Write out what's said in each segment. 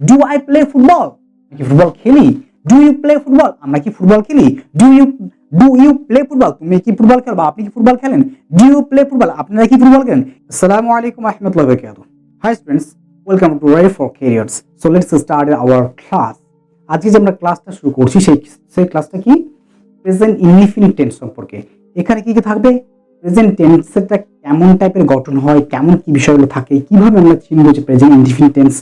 Do I play football, কি football খেলি? Do you play football, আমরা কি ফুটবল খেলি? ডু ইউ প্লে ফুটবল, তুমি কি ফুটবল খেলো বা আপনি কি ফুটবল খেলেন? ডু ইউ প্লে ফুটবল, আপনারা কি ফুটবল খেলেন? আসসালামু আলাইকুম ওয়া রাহমাতুল্লাহি ওয়া বারাকাতুহু। High students, welcome to Ready for Careers. So let's start our class. আজকে যে আমরা ক্লাসটা শুরু করছি সেই ক্লাসটা কি? প্রেজেন্ট ইনডিফিনিট টেন্স সম্পর্কে। এখানে কি কি থাকবে? প্রেজেন্ট টেন্সেরটা কেমন টাইপের গঠন হয়, কেমন কি বিষয়গুলো থাকে, কিভাবে আমরা চিনবো যে প্রেজেন্ট ইনডিফিনিট টেন্স,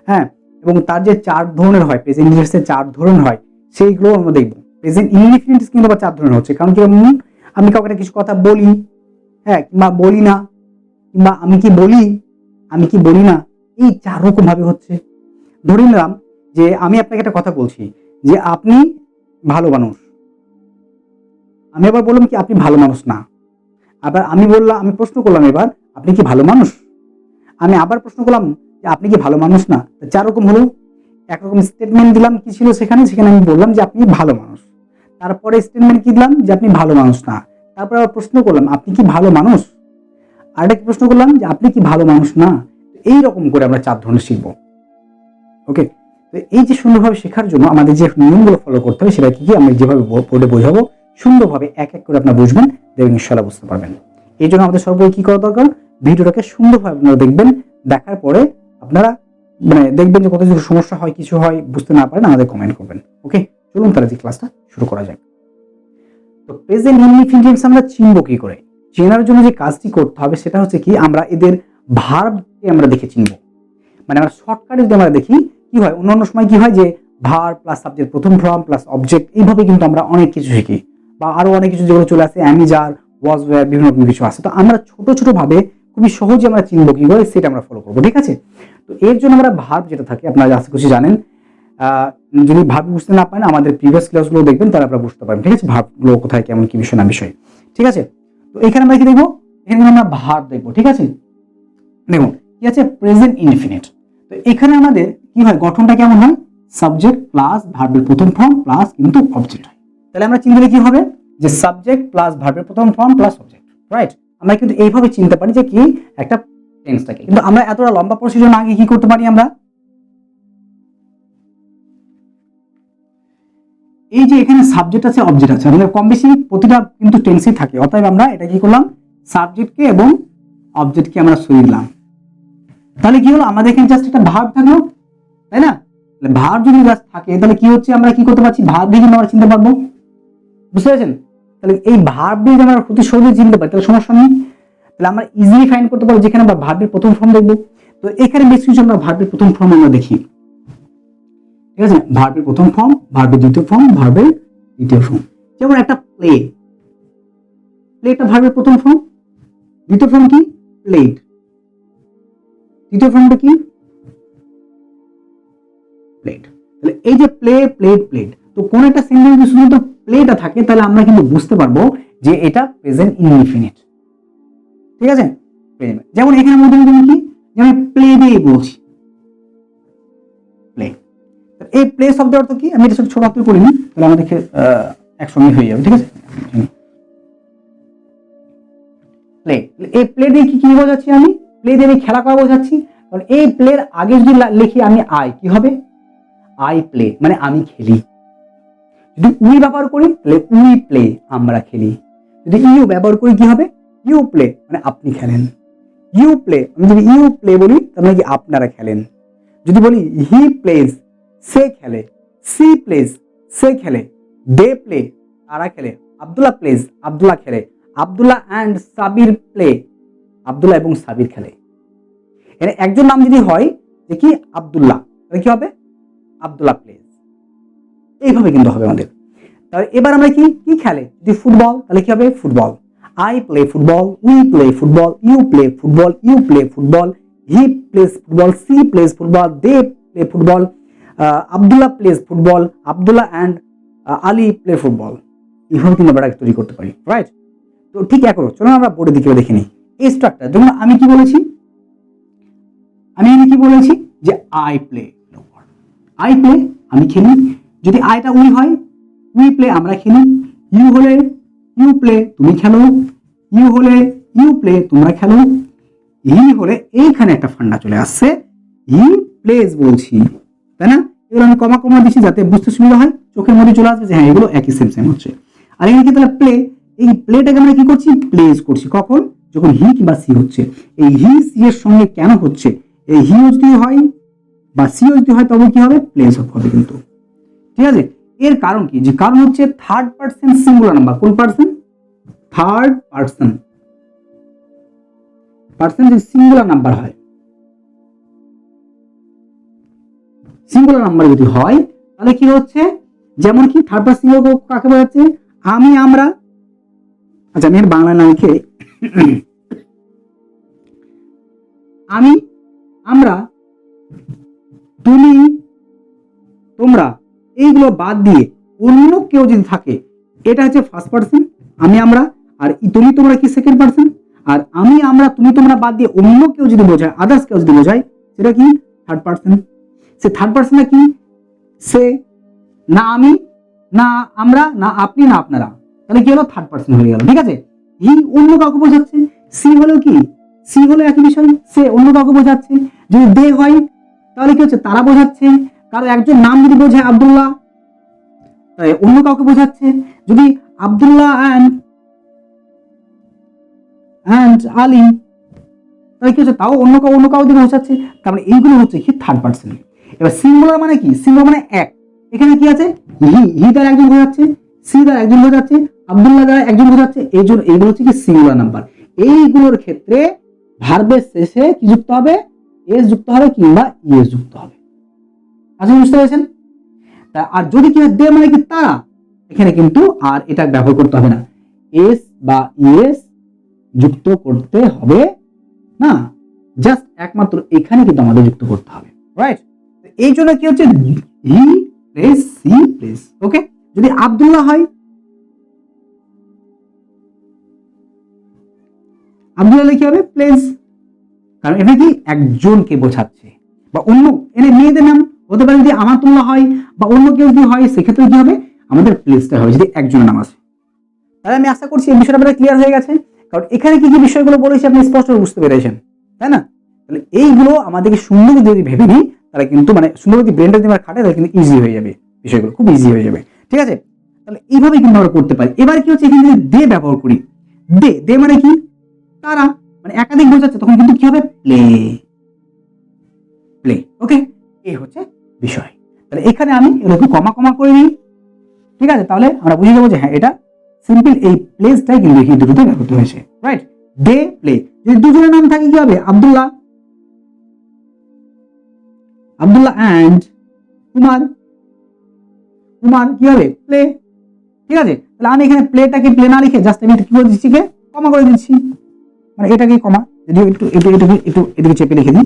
হ্যাঁ, এবং তার যে 4 ধরনের হয়, প্রেজেন্ট ইনডিফিনিটের 4 ধরনের হয়, সেইগুলো আমরা দেখবো। প্রেজেন্ট ইনডিফিনিট কিন্তু আবার 4 ধরনের হচ্ছে। কারণ কি, আমি কাউকে কিছু কথা বলি, হ্যাঁ, কিংবা বলি না, কিংবা আমি কি বলি, আমি কি বলি না, এই 4 রকম ভাবে হচ্ছে। ধরে নিলাম যে আমি আপনাকে একটা কথা বলছি যে আপনি ভালো মানুষ, আমি আবার বললাম কি আপনি ভালো মানুষ না। আবার আমি প্রশ্ন করলাম এবার, আপনি কি ভালো মানুষ? আমি আবার প্রশ্ন করলাম যে আপনি কি ভালো মানুষ না। 4 রকম হলো। একরকম স্টেটমেন্ট দিলাম, কি ছিল সেখানে আমি বললাম যে আপনি ভালো মানুষ। তারপরে স্টেটমেন্ট কি দিলাম, যে আপনি ভালো মানুষ না। তারপরে আবার প্রশ্ন করলাম আপনি কি ভালো মানুষ, আর একটা প্রশ্ন করলাম যে আপনি কি ভালো মানুষ না। এই রকম করে আমরা 4 ধরনের শিখবো। ওকে, তো এই যে সুন্দরভাবে শেখার জন্য আমাদের যে নিয়মগুলো ফলো করতে হবে সেটা কি কি আমরা যেভাবে বোর্ডে বোঝাবো, সুন্দরভাবে এক এক করে আপনারা বুঝবেন, দেখবেন ইনশাআল্লাহ বুঝতে পারবেন। এই জন্য আমাদের সর্বোপরি কি করা দরকার, ভিডিওটাকে সুন্দরভাবে আপনারা দেখবেন, দেখার পরে আপনারা দেখবেন যে কত কিছু সমস্যা হয়, কিছু হয়, বুঝতে না পারেন আমাদের কমেন্ট করবেন। ওকে, চলুন তাহলে যে ক্লাসটা শুরু করা যাক। তো প্রেজেন্ট ইনডিফিনিট টেন্স আমরা চিনবো কি করে? চেনার জন্য যে কাজটি করতে হবে সেটা হচ্ছে কি, আমরা এদের ভার্বকে আমরা দেখে চিনবো। আমরা শর্টকাটে যদি আমরা দেখি কি হয়, অন্যান্য সময় কি হয় যে ভার্ব প্লাস সাবজেক্ট, প্রথম ফর্ম প্লাস অবজেক্ট, এইভাবে কিন্তু আমরা অনেক কিছু শিখি, বা আরো অনেক কিছু যেগুলো চলে আসে, অ্যামিজার, ওয়াজ ওয়্যার, বিভিন্ন রকম কিছু আছে। তো আমরা ছোট ছোট ভাবে খুবই সহজে আমরা চিনবো কি করে, সেটা আমরা ফলো করবো। ঠিক আছে, তো এর জন্য আমরা ভার্ব যেটা থাকে, আপনারা আশা করছি জানেন। যদি ভার্ব বুঝতে না পারেন আমাদের প্রিভিয়াস ক্লাসগুলো দেখবেন, তাহলে আপনারা বুঝতে পারবেন। ঠিক আছে, ভার্বগুলো কোথায়, কেমন কি বিষয় না বিষয়। ঠিক আছে, তো এখানে আমরা কি দেখবো, এখানে আমরা ভার্ব দেখবো। ঠিক আছে, দেখুন কি আছে, প্রেজেন্ট ইনডিফিনিট। তো এখানে আমাদের কি হয়, গঠনটা কেমন হয়, সাবজেক্ট প্লাস ভার্বের প্রথম ফর্ম প্লাস কিন্তু অবজেক্ট হয়। তাহলে আমরা চিনতে কি হবে, যে সাবজেক্ট প্লাস ভার্বের প্রথম ফর্ম প্লাস অবজেক্ট, রাইট। আমরা কিন্তু এইভাবে চিনতে পারি যে কি একটা টেন্সটাকে। কিন্তু আমরা এতটা লম্বা প্রসিডিউর আগে কি করতে পারি, আমরা এই যে এখানে সাবজেক্ট আছে, অবজেক্ট আছে, আমাদের কম বেশি প্রতিটা কিন্তু টেন্সই থাকে। অতএব আমরা এটা কি করলাম, সাবজেক্টকে এবং অবজেক্টকে আমরা সরিয়ে দিলাম। তাহলে কি হলো, আমাদের এখানে জাস্ট একটা ভার্ব থাকলো, তাই না? ভার্ব যদি জাস্ট থাকে তাহলে কি হচ্ছে, আমরা কি করতে পারছি, ভার্ব দিয়ে আমরা চিনতে পারবো। বুঝতে পেরেছেন? তাহলে এই ভার্ব দিয়ে আমরা প্রতি সহজে চিনতে পারি, তাহলে সমস্যা নেই। তাহলে আমরা ইজিলি ফাইন্ড করতে পারবো যেখানে আমরা ভার্বের প্রথম ফর্ম দেখবো। তো এখানে বেশ কিছু আমরা ভার্বের প্রথম ফর্ম আমরা দেখি। ঠিক আছে, ভার্বের প্রথম ফর্ম, ভার্বের দ্বিতীয় ফর্ম, ভার্বের তৃতীয় ফর্ম। যেমন একটা প্লে, প্লেটা ভার্বের প্রথম ফর্ম, দ্বিতীয় ফর্ম কি, প্লেড, তৃতীয় ফর্মটা কি, প্লেট। তাহলে এই যে প্লে, প্লেট, প্লেট, তো কোন একটা সেন্টেন্সে শুধু প্লেটা থাকে, তাহলে আমরা কিন্তু বুঝতে পারবো যে এটা প্রেজেন্ট ইনডিফিনিট। ঠিক আছে, যেমন এখানে মধ্যে কি, যেমন প্লে দিয়ে বলছি, প্লে। এই প্লে শব্দের অর্থ কি, আমি এটা ছোট হাতে করিনি, তাহলে আমাদেরকে একসঙ্গে হয়ে যাবে। ঠিক আছে, প্লে, এই প্লে দিয়ে কি বোঝাচ্ছি, আমি প্লে দিয়ে আমি খেলা করা বোঝাচ্ছি। কারণ এই প্লের আগে যদি লিখি আমি আই, কি হবে, আই প্লে, মানে আমি খেলি। যদি উই ব্যবহার করি তাহলে উই প্লে, আমরা খেলি। যদি ইউ ব্যবহার করি কি হবে, ইউ প্লে, মানে আপনি খেলেন। ইউ প্লে, আমি যদি ইউ প্লে বলি তাহলে কি আপনারা খেলেন। যদি বলি হি প্লেজ, সে খেলে। সি প্লেজ, সে খেলে। দে প্লে, তারা খেলে। আব্দুল্লাহ প্লেজ, আব্দুল্লাহ খেলে। আব্দুল্লাহ অ্যান্ড সাবির প্লে, আব্দুল্লাহ এবং সাবির খেলে। এখানে একজন নাম যদি হয় যে কি আব্দুল্লাহ, তাহলে কি হবে, আব্দুল্লাহ প্লেজ। এইভাবে কিন্তু হবে আমাদের। তাহলে এবার আমরা কি কি খেলে, যদি ফুটবল তাহলে কি হবে, football. I play football, we play football, you play football, you play football, he plays football, she plays football, they play football, Abdullah plays football, Abdullah and Ali play football. এইভাবে কিন্তু আমরা তৈরি করতে পারি, রাইট। তো ঠিক একই, চলুন আমরা বোর্ডের দিকে দেখে নিই এই স্ট্রাকচার। যেমন আমি কি বলেছি, আমি কি বলেছি যে আই প্লে, আই প্লে আমি খেলি। যদি আইটা উই হয়, উই প্লে আমরা খেলি। ইউ হলে ইউ প্লে তুমি খেলো। ইউ হলে ইউ প্লে তোমরা খেলো। হি হলে এইখানে একটা ফান্ডা চলে আসছে, হি প্লেজ বলছি, তাই না? এগুলো আমি কমা কমা দিচ্ছি যাতে বুঝতে সুবিধা হয়, চোখের মধ্যে চলে আসবে যে হ্যাঁ এগুলো একই সেম সেম হচ্ছে। আর এখানে কি তাহলে প্লে, এই প্লেটাকে আমরা কি করছি, প্লেস করছি। কখন? যখন হি কিংবা সি হচ্ছে। এই হি সি এর সঙ্গে কেন হচ্ছে, এই হি যদি হয় বা সি যদি হয় তবে কি হবে, প্লেস হবে কিন্তু। ঠিক আছে, এর কারণ কি, যে কারণ হচ্ছে থার্ড পার্সন সিঙ্গুলার নাম্বার। কোন পার্সন? Third person. পার্সন যদি সিঙ্গুলার নাম্বার হয়, সিঙ্গুলার নাম্বার যদি হয় তাহলে কি হচ্ছে, যেমন কি থার্ড পার্সন কাকে বোঝাচ্ছে, আমি আমরা। আচ্ছা আমি এর বাংলা না লিখে আমি আমরা তুমি তোমরা এইগুলো বাদ দিয়ে অন্য কেউ যদি থাকে, এটা হচ্ছে ফার্স্ট পার্সন আমি আমরা। আর তুমি তোমরা কি সেকেন্ড পার্সন। আর আমি আমরা তুমি তোমরা বাদ দিয়ে অন্য কেউ যদি বোঝায়, আদার্স কেউ যদি বোঝায়, সেটা কি থার্ড পার্সন। সে থার্ড পার্সনটা কি, সে না আমি না আমরা না আপনি না আপনারা, তাহলে কি হলো, থার্ড পার্সন হয়ে গেল। ঠিক আছে, হি অন্য কাউকে বোঝাচ্ছে, সি হলো কি, সি হলো একই বিষয়, সে অন্য কাউকে বোঝাচ্ছে। যদি দে হয় তাহলে কি হচ্ছে, তারা বোঝাচ্ছে। কারো একজন নাম যদি বোঝায় আব্দুল্লাহ, অন্য কাউকে বোঝাচ্ছে। যদি আব্দুল্লাহ অ্যান্ড আলী, তাহলে কি হচ্ছে, তাও অন্য কাউ দিয়ে বোঝাচ্ছে। তারপরে এইগুলো হচ্ছে কি থার্ড পার্সন। এবার সিঙ্গুলার মানে কি, সিঙ্গুলার মানে এক। এখানে কি আছে, হি দ্বারা একজন বোঝাচ্ছে, সি দ্বারা একজন বোঝাচ্ছে, আব্দুল্লাহ দ্বারা একজন বোঝাচ্ছে। এই জন্য এইগুলো হচ্ছে কি সিঙ্গুলার নাম্বার। এইগুলোর ক্ষেত্রে ভার্বের শেষে কি যুক্ত হবে, এস যুক্ত হবে কিংবা ইএস যুক্ত হবে। আচ্ছা বুঝতে পেরেছেন? আর যদি কি হয়, দে মানে কি তারা, এখানে কিন্তু আর এটা ব্যবহার করতে হবে না, এস বা ইএস যুক্ত করতে হবে না, জাস্ট একমাত্র এখানে কিন্তু আমাদের যুক্ত করতে হবে। রাইট, এই জন্য কি হচ্ছে, হি প্লেস সি প্লেস। ওকে, যদি আব্দুল্লাহ হয়, আব্দুল্লাহ কি হবে, প্লেস। কারণ এটা কি একজনকে বোঝাচ্ছে। বা অন্য এনে মেয়েদের নাম হতে পারে, যদি আমাতুল্লাহ হয় বা অন্য কেউ যদি হয়, সেক্ষেত্রে কি হবে, আমাদের প্লেসটা হয় যদি একজনের নাম আছে। তাহলে আমি আশা করছি এই বিষয়টা আপনাদের ক্লিয়ার হয়ে গেছে। কারণ এখানে কি কি বিষয়গুলো বলেছি আপনি স্পষ্ট বুঝতে পেরেছেন, তাই না? তাহলে এইগুলো আমাদেরকে সুন্দর যদি ভেবে নিই, তাহলে কিন্তু মানে সুন্দর যদি ব্রেনটা যদি আমরা খাটে, তাহলে কিন্তু ইজি হয়ে যাবে, বিষয়গুলো খুব ইজি হয়ে যাবে। ঠিক আছে, তাহলে এইভাবে কিন্তু আমরা করতে পারি। এবার কি হচ্ছে, এখানে যদি দে ব্যবহার করি, দে দে মানে কি তারা, মানে একাধিক বোঝাচ্ছে, তখন কিন্তু কি হবে, প্লে প্লে। ওকে, এই হচ্ছে বিষয়। তাহলে এখানে আমি এরকম কমা কমা করে নিই। ঠিক আছে, তাহলে আমরা বুঝে যাবো যে হ্যাঁ এটা সিম্পল, এই প্লেসটাই কিন্তু এই দুটোতে ব্যবহৃত হয়েছে। Right, they play. যদি দুজনের নাম থাকে কি হবে, আব্দুল্লাহ অ্যান্ড কুমার, কুমার কি হবে, প্লে। ঠিক আছে, তাহলে আমি এখানে প্লেটাকে প্লে না লিখে জাস্ট আমি কি করে দিচ্ছি, কমা করে দিচ্ছি, মানে এটাকে কমা, যদিও একটু একটু একটু একটু এদিকে চেপে লিখে দিই।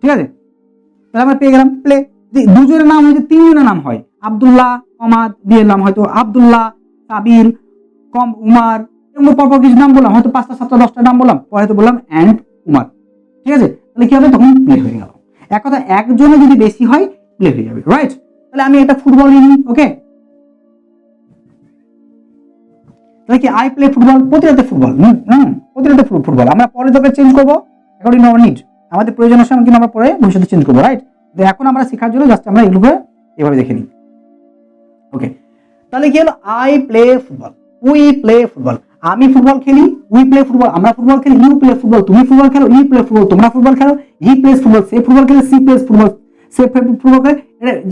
ঠিক আছে, তাহলে আমরা পেয়ে গেলাম প্লে। দুজনের নাম হয়েছে, তিনজনের নাম হয় আব্দুল্লাহ কমা বিয়ের নাম হয়তো আব্দুল্লাহ সাবির কম উমার, এরকম পরপর কিছু নাম বললাম, হয়তো 5টা 7টা 10টা নাম বললাম, পরে হয়তো বললাম অ্যান্ড উমার। ঠিক আছে, তাহলে কি হবে, তখন প্লে হয়ে গেল। এক কথা একজনে যদি বেশি হয় প্লে হয়ে যাবে। রাইট, তাহলে আমি একটা ফুটবল নিই। ওকে, তাহলে কি আই প্লে ফুটবল, প্রতিরাতে ফুটবল, প্রতিরাতে ফুটবল। আমরা পরে তবে চেঞ্জ করবো অ্যাকর্ডিং টু আওয়ার নিড, আমাদের প্রয়োজনের সময় কিন্তু আমরা পরে ভবিষ্যতে চেঞ্জ করবো। রাইট, এখন আমরা শেখার জন্য জাস্ট আমরা এগুলোকে এভাবে দেখে নিই। ওকে, তাহলে কি হলো, I play football, we play football, আমি ফুটবল খেলি, উই প্লে ফুটবল আমরা ফুটবল খেলি, ইউ প্লে ফুটবল তুমি ফুটবল খেলো, ইউ প্লে ফুটবল তোমরা ফুটবল খেলো, হি প্লেস ফুটবল সে ফুটবল খেলে, সি প্লেস ফুটবল সে ফুটবল খেলে।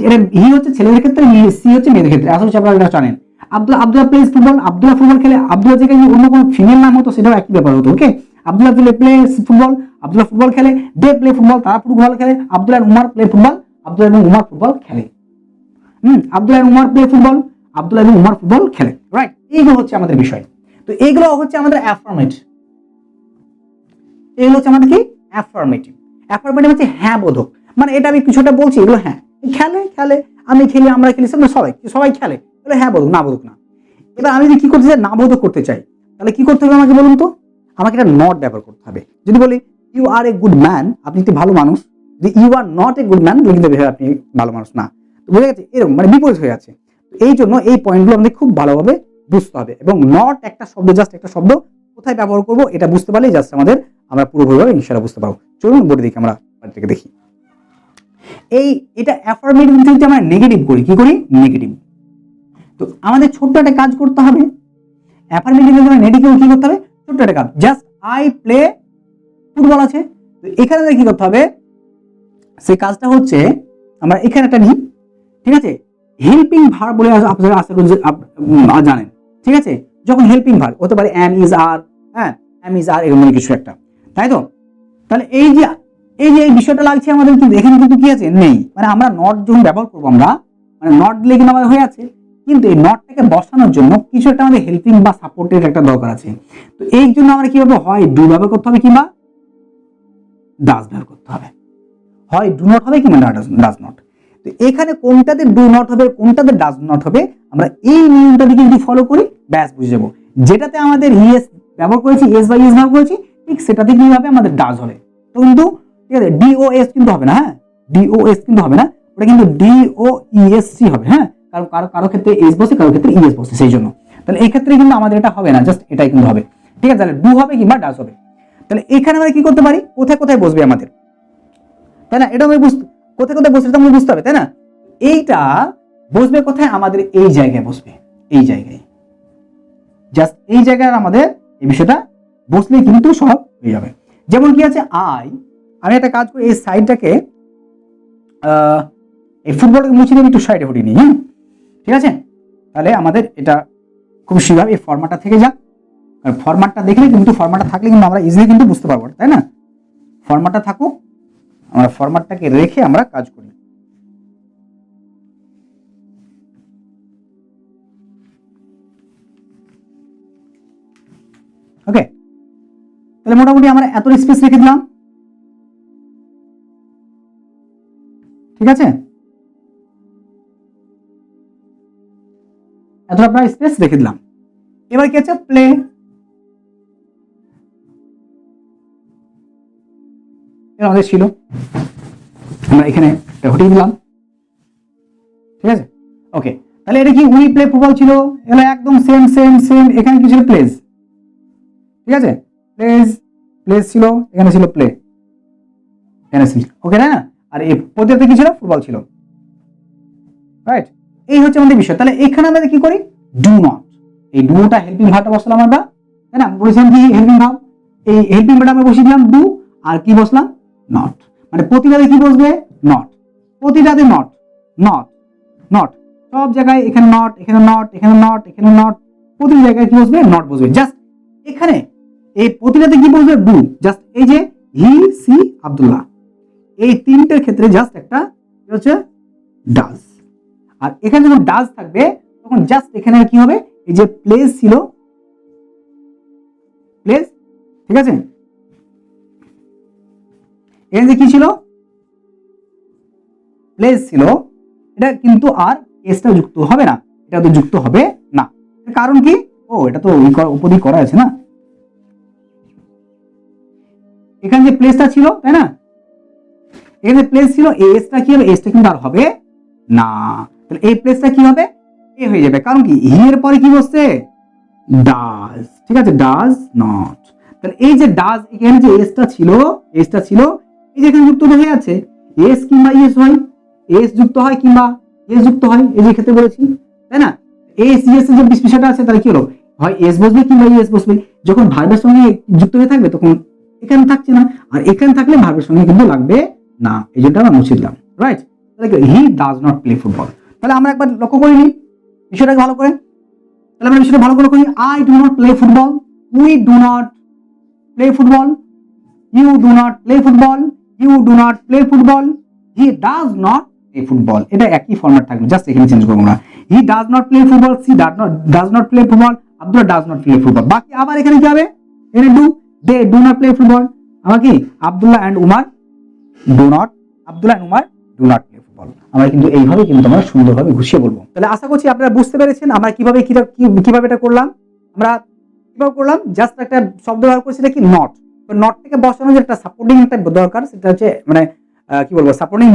এটা হি হচ্ছে ছেলেদের ক্ষেত্রে, সি হচ্ছে মেয়েদের ক্ষেত্রে। আসলে আপনারা এটা জানেন, Abdullah plays football, Abdullah football খেলে, আব্দুল্লাহ জায়গায় অন্য কোনো ফিমেল নাম হতো সেটাও একই ব্যাপার হতো। Okay, Abdullah plays football, Abdullah football খেলে, দে প্লে ফুটবল তারা ফুটবল খেলে, আব্দুল্লাহ উমার প্লে ফুটবল, আব্দুল্লাহ এবং উমার ফুটবল খেলে। আব্দুল্লাহ উমার প্লে ফুটবল, আব্দুল্লাহ এবং উমার ফুটবল খেলে। রাইট, এইগুলো হচ্ছে আমাদের বিষয়। তো এইগুলো হচ্ছে আমাদের অ্যাফার্মেটিভ। এগুলো হচ্ছে আমাদের কি অ্যাফার্মেটিভ। অ্যাফার্মেটিভ হচ্ছে হ্যাঁ বোধক, মানে এটা আমি কিছুটা বলছি, এগুলো হ্যাঁ খেলে খেলে, আমি খেলি আমরা খেলি, সবাই সবাই খেলে, এগুলো হ্যাঁ বোধক না বোধক না। এবার আমি যদি কি করতে চাই, না বোধক করতে চাই, তাহলে কি করতে হবে আমাকে বলুন তো, আমাকে এটা নট ব্যবহার করতে হবে। যদি বলি you are a good man, আপনি একটি ভালো মানুষ, যদি you are not a good man, কিন্তু আপনি ভালো মানুষ না, বুঝে গেছে, এরকম মানে বিপরীত হয়ে আছে। এই জন্য এই পয়েন্টগুলো আমাদের খুব ভালোভাবে বুঝতে হবে, এবং নট একটা শব্দ, জাস্ট একটা শব্দ, কোথায় ব্যবহার করবো এটা বুঝতে পারলেই জাস্ট আমরা পুরোপুরিভাবে ইনশাআল্লাহ বুঝতে পারবো। চলুন বোর্ডে দেখি, আমরা দেখি। এটা অ্যাফার্মেটিভ যদি আমরা নেগেটিভ করি, কি করি? নেগেটিভ। তো আমাদের ছোট্ট একটা কাজ করতে হবে, অ্যাফার্মেটিভ যদি আমরা নেগেটিভ কি করতে হবে? ছোট্ট একটা কাজ, জাস্ট আই প্লে ফুটবল আছে, তো এখানে কি করতে হবে? সেই কাজটা হচ্ছে আমরা এখানে একটা নিই, ঠিক আছে? হেল্পিং ভার্ব বলে আপনারা আশা করি জানেন, ঠিক আছে? যখন হেল্পিং ভার্ব হতে পারে এম ইজ আর, হ্যাঁ এম ইজ আর এরকম কিছু একটা, তাই তো? তাহলে এই যে এই বিষয়টা লাগছে আমাদের, কিন্তু এখানে কিন্তু কি আছে? নেই। মানে আমরা নট যখন ব্যবহার করবো আমরা, মানে নট দিলে কিন্তু আমাদের হয়ে আছে, কিন্তু এই নটটাকে বসানোর জন্য কিছু একটা আমাদের হেল্পিং বা সাপোর্টের একটা দরকার আছে। তো এই জন্য আমরা কিভাবে হয় ডু ব্যবহার করতে হবে কিংবা ডাজ ব্যবহার করতে হবে, হয় ডু নট হবে কিংবা ডাজ নট। তো এখানে কোনটাতে ডু নট হবে, কোনটাতে ডাজ নট হবে, আমরা এই নিয়মটা দিকে যদি ফলো করি ব্যাস বুঝে যাবো। যেটাতে আমাদের ইএস ব্যবহার করেছি, এস বা ইএস ব্যবহার করেছি, ঠিক সেটাতে কি হবে? আমাদের ডাজ হবে। তো কিন্তু ঠিক আছে, ডিওএস কিন্তু হবে না, হ্যাঁ ডিওএস কিন্তু হবে না, ওটা কিন্তু ডিওইএসসি হবে, হ্যাঁ কারণ কারো ক্ষেত্রে এস বসে, কারো ক্ষেত্রে ইএস বসে, সেই জন্য। তাহলে এই ক্ষেত্রে কিন্তু আমাদের এটা হবে না, জাস্ট এটাই কিন্তু হবে, ঠিক আছে? তাহলে ডু হবে কিংবা ডাজ হবে। তাহলে এখানে আমরা কি করতে পারি? কোথায় কোথায় বসবে আমাদের, তাই না? এটা আমি কোথায় কোথায় বসবে আমাদের বুঝতে হবে, তাই না? এইটা বসবে কোথায়? আমাদের এই জায়গায় বসবে, এই জায়গায়, জাস্ট এই জায়গায় আমাদের এই বিষয়টা বসলেই কিন্তু সব হয়ে যাবে। যেমন কি আছে, আমি একটা কাজ করি, এই সাইডটাকে এই ফুটবলটাকে মুছে দিয়ে একটু সাইডে হটিয়ে নিই, হ্যাঁ ঠিক আছে? তাহলে আমাদের এটা খুব শীঘ্র এই ফরম্যাটটা থেকে যাক, কারণ ফরম্যাটটা দেখলে কিন্তু, ফরম্যাটটা থাকলে কিন্তু আমরা ইজিলি কিন্তু বুঝতে পারবো, তাই না? ফরম্যাটটা থাকুক, আমরা ফরম্যাটটাকে রেখে আমরা কাজ করি। ওকে, তাহলে মোটামুটি আমরা এত স্পেস রেখে দিলাম, ঠিক আছে? এত আপনার স্পেস রেখে দিলাম। এবার কি আছে? প্লে। আমাদের ছিল, আমরা এখানে হটিয়ে দিলাম, ঠিক আছে? ওকে, তাহলে এটা কি উই প্লে ফুটবল ছিল, এগুলো একদম সেম সেম সেম। এখানে কি ছিল? প্লেস, ঠিক আছে? প্লেস ছিল, এখানে ছিল প্লে, এখানে ছিল, ওকে না? আর এই পদ্ধতিতে কি ছিল? ফুটবল ছিল, রাইট? এই হচ্ছে আমাদের বিষয়। তাহলে এখানে আমরা কি করি? ডু নট, এই ডুটা হেল্পিং ভার্বটা বসলাম আমরা, তাই না? বলেছিলাম কি হেল্পিং ভার্ব, এই হেল্পিং ভার্বটা আমরা বসিয়ে দিলাম ডু, আর কি বসলাম? নট। মানে প্রতিটাতে কি বসবে? নট, প্রতিটাতে নট, নট নট, সব জায়গায় এখানে নট, এখানে নট, এখানে নট, এখানে নট, প্রতি জায়গায় কি বসবে? নট বসবে। জাস্ট এখানে এই প্রতিটাতে কি বসবে? ডু। জাস্ট এই যে হি, সি, আব্দুল্লাহ, এই তিনটের ক্ষেত্রে জাস্ট একটা কি হচ্ছে? ডাজ। আর এখানে যখন ডাজ থাকবে তখন জাস্ট এখানে কি হবে? এই যে প্লেস ছিল, প্লেস, ঠিক আছে? এখানে কি ছিল? প্লেস ছিল, এটা কিন্তু আর এসটা যুক্ত হবে না, এটা তো যুক্ত হবে না। কারণ কি? ও এটা তো উপদিক করা আছে না, এখানে যে প্লেসটা ছিল, তাই না? এখানে প্লেস ছিল, এই এসটা কি হবে? এসটা কিন্তু আর হবে না। তাহলে এই প্লেসটা কি হবে? এ হয়ে যাবে। কারণ কি? হি এর পরে কি বসছে? ডাজ, ঠিক আছে? Does not. তাহলে এই যে ডাজ, এখানে যে এসটা ছিল, এসটা ছিল, এই যে এখানে যুক্ত হয়ে আছে, এস কিংবা ইএস হয়, এস যুক্ত হয় কিংবা এস যুক্ত হয়, এই যে ক্ষেত্রে বলেছি, তাই না? এস ইএস এর যে বিষয়টা আছে, তাহলে কি হলো? হয় এস বসবে কিংবা ইএস বসবে। যখন ভার্বের সঙ্গে যুক্ত হয়ে থাকবে তখন এখানে থাকছে না, আর এখানে থাকলে ভার্বের সঙ্গে কিন্তু লাগবে না, এই জন্য আমরা মুছে দিলাম, রাইট? তাহলে হি ডাজ নট প্লে ফুটবল। তাহলে আমরা একবার লক্ষ্য করে নিই বিষয়টাকে ভালো করে, তাহলে আমরা বিষয়টা ভালো করে করি। I do not play football, we do not play football, you do not play football, you do not play football, he does not play football. এটা একই ফরম্যাট থাকবে, জাস্ট এখানে চেঞ্জ করবো আমরা। He does not play football, she does not play football, Abdullah does not play football. বাকি আবার এখানে কি হবে? এখানে do, they do not play football, আবার কি? Abdullah and Umar do not, Abdullah and Umar do not play football. আমরা কিন্তু এইভাবে কিন্তু আমরা সুন্দরভাবে গুছিয়ে বলবো। তাহলে আশা করছি আপনারা বুঝতে পেরেছেন আমরা কিভাবে কিভাবে এটা করলাম। আমরা কিভাবে করলাম? জাস্ট একটা শব্দ ব্যবহার করছি, এটা কি? নট। তো নট থেকে বসানো যে একটা সাপোর্টিং একটা দরকার, সেটা হচ্ছে মানে কি বলবো, সাপোর্টিং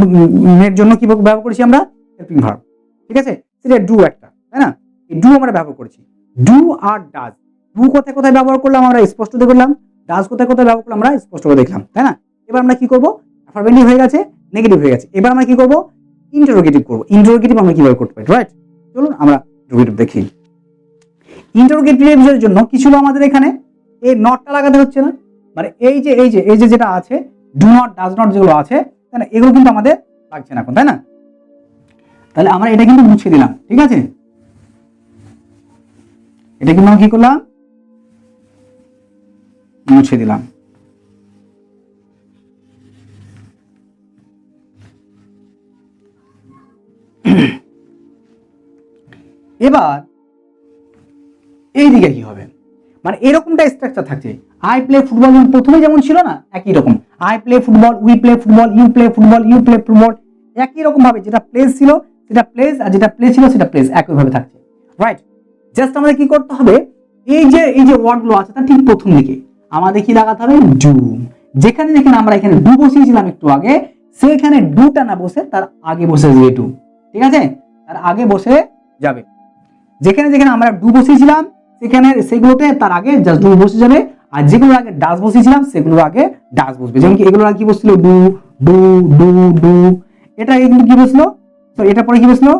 এর জন্য কি ব্যবহার করেছি আমরা? হেল্পিং ভার্ব, ঠিক আছে? সেটা ডু একটা, তাই না? এই ডু আমরা ব্যবহার করেছি। ডু আর ডাজ, ডু কোথায় কোথায় ব্যবহার করলাম আমরা স্পষ্ট দেখলাম, ডাজ কোথায় কোথায় ব্যবহার করলাম আমরা স্পষ্ট করে দেখলাম, তাই না? এবার আমরা কি করবো? অ্যাফার্মেটিভ হয়ে গেছে, নেগেটিভ হয়ে গেছে। এবার আমরা কি করব, ইন্টারোগেটিভ করব। ইন্টারোগেটিভ আমরা কিভাবে করতে পারি, রাইট? চলুন আমরা ইন্টারোগেটিভ দেখি। ইন্টারোগেটিভের জন্য কি ছিল আমাদের এখানে, এই নটটা লাগাতে হচ্ছে না, মানে এই যে যেটা আছে ডু নট ডাজ নট যেগুলো আছে, তাই না, এগুলো কিন্তু আমাদের লাগছে না এখন, তাই না? তাহলে আমরা এটা কিন্তু মুছে দিলাম, ঠিক আছে? এটা কিন্তু আমরা কি করলাম, মুছে দিলাম। এবার এই দিকে কি হবে, মানে এরকমটা স্ট্রাকচার থাকছে। আই প্লে ফুটবল প্রথমে যেমন ছিল না, একই রকম I play football, we play football, you play football, you play football, একই রকম ভাবে যেটা প্লেস ছিল সেটা প্লেস, আর যেটা প্লে ছিল সেটা প্লেস, একইভাবে থাকছে, রাইট? জাস্ট আমাদের কি করতে হবে, এই যে ওয়ার্ডগুলো আছে তার ঠিক প্রথম দিকে আমাদের কি লাগাতে হবে, ডু। যেখানে যেখানে আমরা এখানে ডু বসিয়েছিলাম একটু আগে, সেখানে ডুটা না বসে তার আগে বসে যাবে ডু, ঠিক আছে? তার আগে বসে যাবে। যেখানে যেখানে আমরা ডু বসিয়েছিলাম সেখানে সেগুলোতে তার আগে জাস্ট ডু বসে যাবে, আর যেগুলোর আগে ডাস বসিয়েছিলাম সেগুলোর আগে ডাস বসবে। যেমন কি এগুলোর আগে কি বসছিল, ডু ডু ডু ডু, এটা কিন্তু কি বসলো, তো এটা পরে কি বসলো,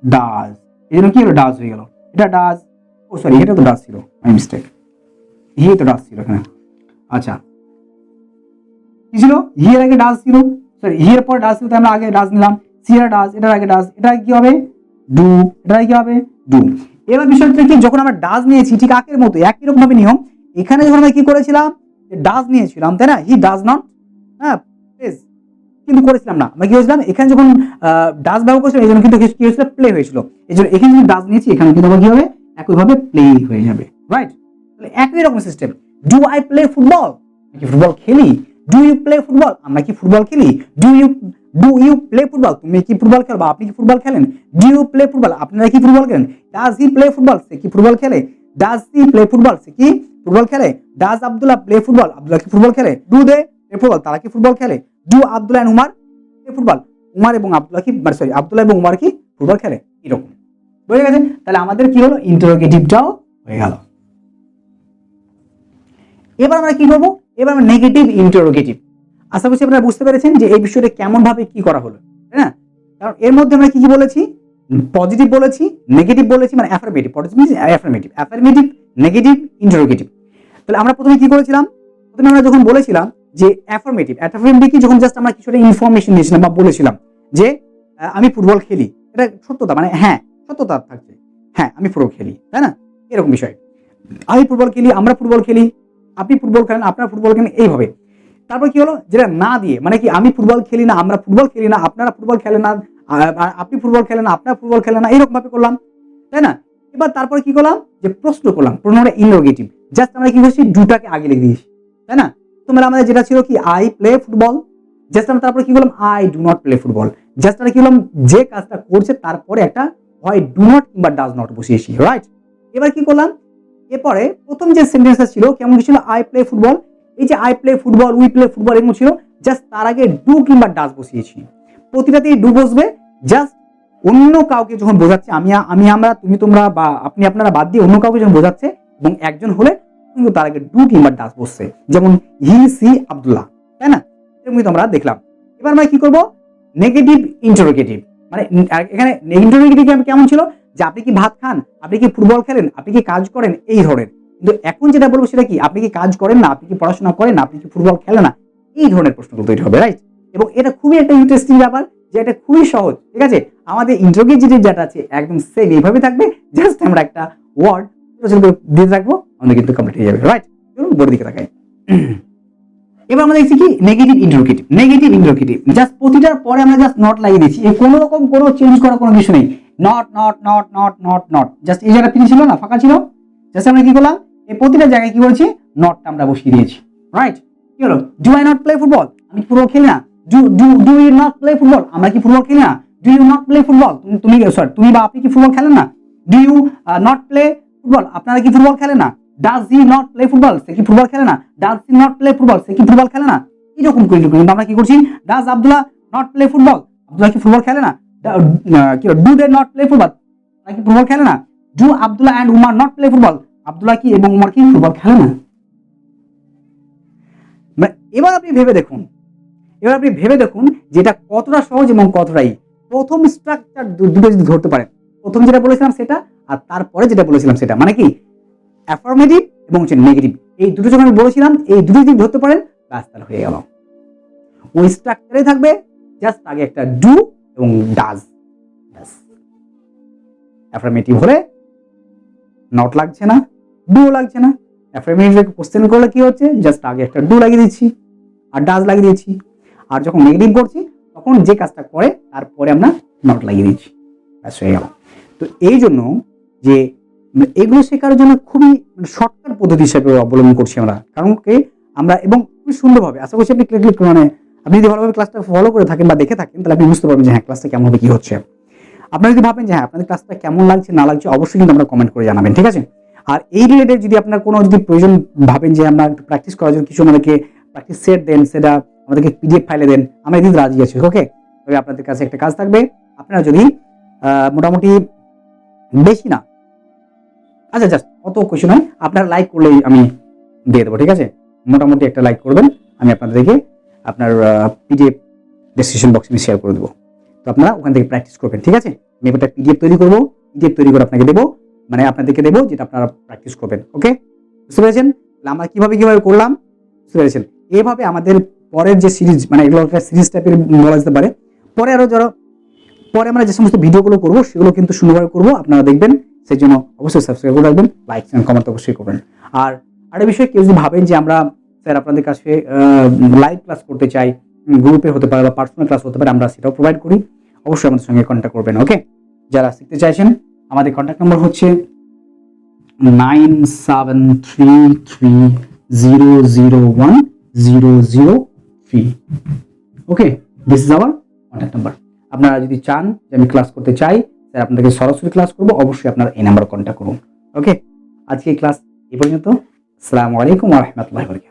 ডাস। এই জন্য কি হলো, ডাস হয়ে গেল। এটা ডাস, ও সরি এটা তো ডাস ছিল, মাই মিস্টেক, হি তো ডাস ছিল এখানে। আচ্ছা কি ছিল, হি এর আগে ডাস ছিল, সরি হি এর পরে ডাস ছিল, তাই আমরা আগে ডাস নিলাম। সি এর ডাস, এটার আগে ডাস, এটা কি হবে, ডু, এটা কি হবে, ডু। এবার বিষয়টা কি, যখন আমরা ডাজ নিয়েছি ঠিক আগের মতো একই রকম ভাবে নিয়ম, এখানে যখন আমরা কি করেছিলাম, ডাজ নিয়েছিলাম, তাই না, হি ডাজ নট, হ্যাঁ প্লেস, কিন্তু করেছিলাম না, আমরা কি হয়েছিলাম এখানে যখন ডাজ ব্যবহার করেছিলাম, এই জন্য কিন্তু কি হয়েছিল, প্লে হয়েছিল। এই জন্য এখানে যদি ডাজ নিয়েছি, এখানে কিন্তু আবার কি হবে, একইভাবে প্লে হয়ে যাবে, রাইট? তাহলে একই রকম system. Do I play football, কি ফুটবল খেলি? ডু ইউ প্লে ফুটবল, আমরা কি ফুটবল খেলি? ডু ইউ প্লে ফুটবল, তুমি কি ফুটবল খেলো বা আপনি কি ফুটবল খেলেন? ডু ইউ প্লে ফুটবল, আপনারা কি ফুটবল খেলেন? ডাজ হি প্লে ফুটবল, সে কি ফুটবল খেলে? ডাজ হি প্লে ফুটবল, সে কি ফুটবল খেলে? Does Abdullah play football, Abdullah কি ফুটবল খেলে? ডু দে প্লে ফুটবল, তারা কি ফুটবল খেলে? Do Abdullah and Umar play football, Umar এবং আব্দুল্লাহ কি, সরি আব্দুল্লাহ এবং উমার কি ফুটবল খেলে? এরকম বুঝে গেছে? তাহলে আমাদের কি হলো, ইন্টারোগেটিভটাও হয়ে গেল। এবার আমরা কি করবো, এবার আমরা নেগেটিভ ইন্টারোগেটিভ। আশা করছি আপনারা বুঝতে পেরেছেন যে এই বিষয়টা কেমন ভাবে কি করা হলো, তাই না? কারণ এর মধ্যে আমরা কি কি বলেছি, পজিটিভ বলেছি, নেগেটিভ বলেছি, মানে affirmative, positive means affirmative, negative, interrogative. তাহলে আমরা প্রথমে কি করেছিলাম, প্রথমে আমরা যখন বলেছিলাম যে অ্যাফার্মেটিভ কি, যখন জাস্ট আমরা কিছুটা ইনফরমেশন দিয়েছিলাম বা বলেছিলাম যে আমি ফুটবল খেলি, এটা সত্যতা, মানে হ্যাঁ সত্যতা থাকছে, হ্যাঁ আমি ফুটবল খেলি, তাই না, এরকম বিষয়। আমি ফুটবল খেলি, আমরা ফুটবল খেলি, আপনি ফুটবল খেলেন, আপনারা ফুটবল খেলেন, এইভাবে। তারপর কি হলো, যেটা না দিয়ে, মানে কি আমি ফুটবল খেলি না, আমরা ফুটবল খেলি না, আপনারা ফুটবল খেলেন না, আপনি ফুটবল খেলেন না, আপনারা ফুটবল খেলেন না, এইরকম ভাবে করলাম, তাই না? এবার তারপরে কি করলাম, যে প্রশ্ন করলাম, প্রশ্নটা ইন্টারোগেটিভ, জাস্ট আমরা কি করছি, দুটাকে আগে লিখে দিয়েছি, তাই না? তোমরা আমাদের যেটা ছিল কি, আই প্লে ফুটবল, জাস্ট আমরা তারপরে কি করলাম, I do not play football, just আমরা কি করলাম, যে কাজটা করছে তারপরে একটা হয় ডু নট কিংবা ডাজ নট বসিয়েছি, রাইট? এবার কি করলাম, এরপরে প্রথম যে সেন্টেন্সটা ছিল কেমন ছিল, আই প্লে ফুটবল, এই যে I play football, we play football এরকম ছিল, জাস্ট তার আগে ডু কিংবা ডাজ বসিয়েছি। প্রতিটাতেই ডু বসবে, জাস্ট অন্য কাউকে যখন বোঝাচ্ছে, আমি আমরা, তুমি তোমরা বা আপনি আপনারা বাদ দিয়ে অন্য কাউকে যখন বোঝাচ্ছে এবং একজন হলে কিন্তু তার আগে ডু কিংবা ডাজ বসছে, যেমন হি সি আব্দুল্লাহ, তাই না? এরকমই তো আমরা দেখলাম। এবার আমরা কি করব, নেগেটিভ ইন্টারোগেটিভ, মানে এখানে ইন্টারোগেটিভ কেমন ছিল, যে আপনি কি ভাত খান, আপনি কি ফুটবল খেলেন, আপনি কি কাজ করেন, এই ধরনের। কিন্তু এখন যেটা বলবো সেটা কি, আপনি কি কাজ করেন না, আপনি কি পড়াশোনা করেন না, আপনি কি ফুটবল খেলেন না, এই ধরনের প্রশ্নগুলো তৈরি হবে, রাইট? এবং এটা খুবই একটা ইন্টারেস্টিং ব্যাপার, যে এটা খুবই সহজ, ঠিক আছে? আমাদের ইন্টারোগেটিভ যেটা আছে একদম সেম এইভাবে থাকবে, জাস্ট আমরা একটা ওয়ার্ড দিয়ে রাখবো, আমাদের কিন্তু কমপ্লিট হয়ে যাবে, রাইট? চলুন বোর্ডের দিকে তাকাই। এবার আমরা দেখছি কি, নেগেটিভ ইন্টারোগেটিভ, জাস্ট প্রতিটার পরে আমরা জাস্ট নট লাগিয়ে দিচ্ছি, কোনো রকম কোনো চেঞ্জ করার কোনো কিছু নেই, not not not not not not, just এই জায়গাটা ফ্রি ছিল না, ফাঁকা ছিল, জাস্ট আমরা কি করলাম, এই প্রতিটা জায়গায় কি করেছি, নটটা আমরা বসিয়ে দিয়েছি, রাইট? কি হলো, do I not play football, আমি ফুটবল খেলি না। Do you not play football, আমরা কি ফুটবল খেলি না। Do you not play football, তুমি বা আপনি কি ফুটবল খেলেন না। Do you not play football, আপনারা কি ফুটবল খেলেন না। Does he not play football, সে কি ফুটবল খেলে না। Does he not play football, সে কি ফুটবল খেলে না। এরকম করে কিন্তু আমরা কি করছি, does Abdullah not play football, Abdullah কি ফুটবল খেলে না। Do they not play football, তারা কি ফুটবল খেলে না। Do Abdullah and Umar not play football, Abdullah কি এবং উমার কি ফুটবল খেলে না। এবার আপনি ভেবে দেখুন, এবার আপনি ভেবে দেখুন যে এটা কতটা সহজ এবং কতটাই। প্রথম স্ট্রাকচার দুটো যদি ধরতে পারেন, প্রথম যেটা বলেছিলাম সেটা আর তারপরে যেটা বলেছিলাম সেটা, মানে কি অ্যাফার্মেটিভ এবং হচ্ছে নেগেটিভ, এই দুটো যখন আমি বলেছিলাম এই দুটো যদি ধরতে পারেন ব্যাস তাহলে হয়ে গেল। ওই স্ট্রাকচারে থাকবে জাস্ট আগে একটা ডু এবং ডাজ, ব্যাস। অ্যাফার্মেটিভ হলে নট লাগছে না, ডু লাগছে না। অ্যাফার্মেটিভ কোশ্চেন করলে কি হচ্ছে, জাস্ট আগে একটা ডু লাগিয়ে দিচ্ছি আর ডাজ লাগিয়ে দিচ্ছি। আর যখন নেগেটিভ করছি তখন যে কাজটা করে তারপরে আমরা নট লাগিয়ে দিচ্ছি, ব্যাস হয়ে গেল। তো এই জন্য যে এগুলো শেখার জন্য খুবই শর্টকাট পদ্ধতি হিসেবে অবলম্বন করছি আমরা, কারণ কি আমরা এবং খুবই সুন্দরভাবে, আশা করছি আপনি মানে আপনি যদি ভালোভাবে ক্লাসটা ফলো করে থাকেন বা দেখে থাকেন তাহলে আপনি বুঝতে পারবেন যে হ্যাঁ ক্লাসটা কেমন হবে, কি হচ্ছে। আপনারা যদি ভাবেন যে হ্যাঁ আপনাদের ক্লাসটা কেমন লাগছে না লাগছে অবশ্যই কিন্তু আমরা কমেন্ট করে জানাবেন, ঠিক আছে। আর এই রিলেটেড যদি আপনার কোনো যদি প্রয়োজন ভাবেন যে আমরা একটু প্র্যাকটিস করার জন্য কিছু আমাদেরকে প্র্যাকটিস সেট দেন, সেটা আমাদেরকে পিডিএফ ফাইলে দেন, আমরা এদিন রাজি আছি, ওকে। তবে আপনাদের কাছে একটা কাজ থাকবে, আপনারা যদি মোটামুটি বেশি না, আচ্ছা জাস্ট অত কিছু নয়, আপনারা লাইক করলেই আমি দিয়ে দেবো, ঠিক আছে। মোটামুটি একটা লাইক করবেন, আমি আপনাদেরকে আপনার পিডিএফ ডেসক্রিপশন বক্সে আমি শেয়ার করে দেবো। তো আপনারা ওখান থেকে প্র্যাকটিস করবেন, ঠিক আছে। আমি একটা পিডিএফ তৈরি করবো, পিডিএফ তৈরি করে আপনাকে দেবো, মানে আপনাদেরকে দেবো যেটা আপনারা প্র্যাকটিস করবেন, ওকে। বুঝতে পেরেছেন আমরা কিভাবে করলাম, বুঝতে পেরেছেন। এইভাবে আমাদের পরের যে সিরিজ, মানে এগুলো একটা সিরিজ টাইপের বলা যেতে পারে, পরে আরো যারা পরে আমরা যে সমস্ত ভিডিওগুলো করবো সেগুলো কিন্তু সুন্দরভাবে করবো, আপনারা দেখবেন। সেই জন্য অবশ্যই সাবস্ক্রাইব করে রাখবেন, লাইক এন্ড কমেন্ট অবশ্যই করবেন। আর আরেকটা বিষয়, কেউ যদি ভাবেন যে আমরা স্যার আপনাদের কাছে লাইভ ক্লাস করতে চাই, গ্রুপে হতে পারে বা পার্সোনাল ক্লাস হতে পারে, আমরা সেটাও প্রোভাইড করি, অবশ্যই আমাদের সঙ্গে কন্ট্যাক্ট করবেন, ওকে। যারা শিখতে চাইছেন আমাদের কন্ট্যাক্ট নম্বর হচ্ছে 9733001003, okay. This is our contact number. আপনারা যদি চান যে আমি ক্লাস করতে চাই, স্যার আপনাদেরকে সরাসরি ক্লাস করবো, অবশ্যই আপনারা এই নাম্বারে কন্ট্যাক্ট করুন, ওকে। আজকে ক্লাস এই পর্যন্ত। আসসালামু আলাইকুম ওয়া রাহমাতুল্লাহি ওয়া বারাকাতুহু।